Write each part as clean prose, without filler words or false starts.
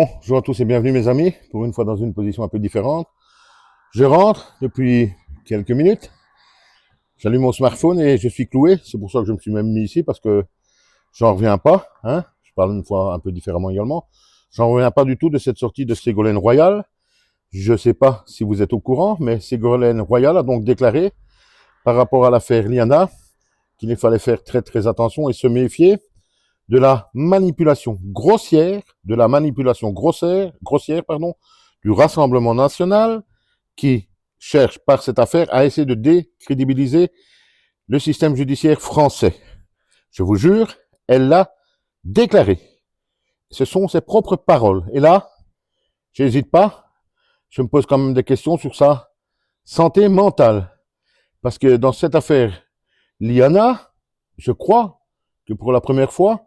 Bonjour à tous et bienvenue mes amis, pour une fois dans une position un peu différente. Je rentre depuis quelques minutes, j'allume mon smartphone et je suis cloué, c'est pour ça que je me suis même mis ici parce que j'en reviens pas, hein. Je parle une fois un peu différemment également, j'en reviens pas du tout de cette sortie de Ségolène Royal. Je sais pas si vous êtes au courant, mais Ségolène Royal a donc déclaré par rapport à l'affaire Liana qu'il fallait faire très très attention et se méfier de la manipulation grossière, du Rassemblement national qui cherche par cette affaire à essayer de décrédibiliser le système judiciaire français. Je vous jure, elle l'a déclaré. Ce sont ses propres paroles. Et là, j'hésite pas, je me pose quand même des questions sur sa santé mentale. Parce que dans cette affaire Liana, je crois que pour la première fois,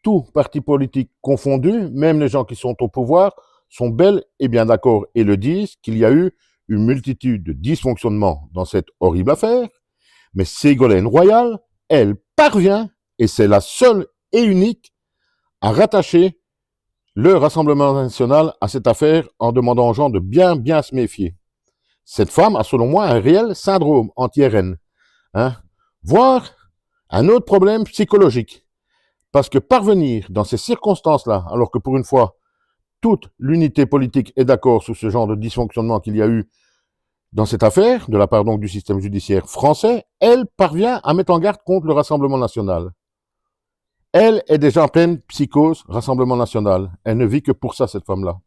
tous partis politiques confondus, même les gens qui sont au pouvoir, sont bel et bien d'accord et le disent qu'il y a eu une multitude de dysfonctionnements dans cette horrible affaire, mais Ségolène Royal, elle parvient, et c'est la seule et unique, à rattacher le Rassemblement national à cette affaire en demandant aux gens de bien se méfier. Cette femme a selon moi un réel syndrome anti-RN, hein, voire un autre problème psychologique. Parce que parvenir dans ces circonstances-là, alors que pour une fois, toute l'unité politique est d'accord sur ce genre de dysfonctionnement qu'il y a eu dans cette affaire, de la part donc du système judiciaire français, elle parvient à mettre en garde contre le Rassemblement national. Elle est déjà en pleine psychose Rassemblement national. Elle ne vit que pour ça, cette femme-là.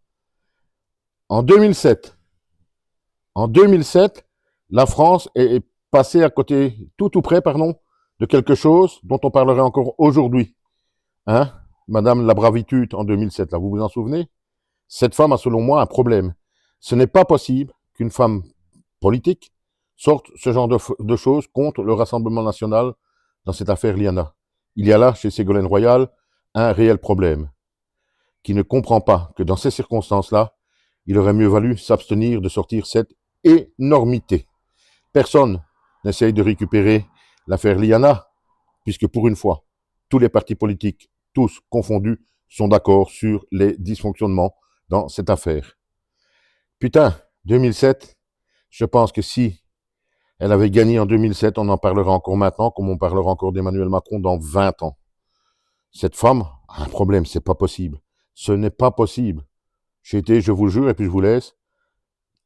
En 2007, en 2007, la France est passée à côté, tout près, de quelque chose dont on parlerait encore aujourd'hui. Hein, Madame la Bravitude en 2007, là, vous vous en souvenez? Cette femme a selon moi un problème. Ce n'est pas possible qu'une femme politique sorte ce genre de choses contre le Rassemblement national dans cette affaire Liana. Il y a là, chez Ségolène Royal, un réel problème, qui ne comprend pas que dans ces circonstances-là, il aurait mieux valu s'abstenir de sortir cette énormité. Personne n'essaye de récupérer l'affaire Liana, puisque pour une fois, tous les partis politiques, tous confondus, sont d'accord sur les dysfonctionnements dans cette affaire. Putain, 2007, je pense que si elle avait gagné en 2007, on en parlera encore maintenant, comme on parlera encore d'Emmanuel Macron dans 20 ans. Cette femme a un problème, c'est pas possible. Ce n'est pas possible. J'ai été, je vous le jure, et puis je vous laisse,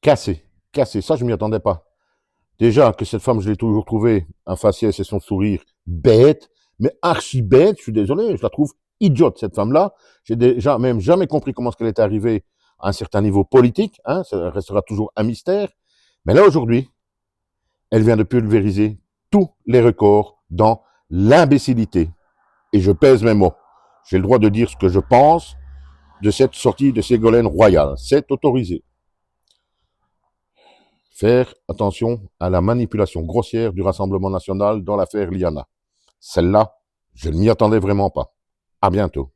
cassé. Ça, je m'y attendais pas. Déjà, que cette femme, je l'ai toujours trouvée, un faciès et son sourire, bête, mais archi bête, je suis désolé, je la trouve idiote, cette femme-là. J'ai déjà même jamais compris comment est-ce qu'elle est arrivée à un certain niveau politique, hein, ça restera toujours un mystère. Mais là, aujourd'hui, elle vient de pulvériser tous les records dans l'imbécilité. Et je pèse mes mots. J'ai le droit de dire ce que je pense de cette sortie de Ségolène Royal. C'est autorisé. Faire attention à la manipulation grossière du Rassemblement national dans l'affaire Liana. Celle-là, je ne m'y attendais vraiment pas. À bientôt.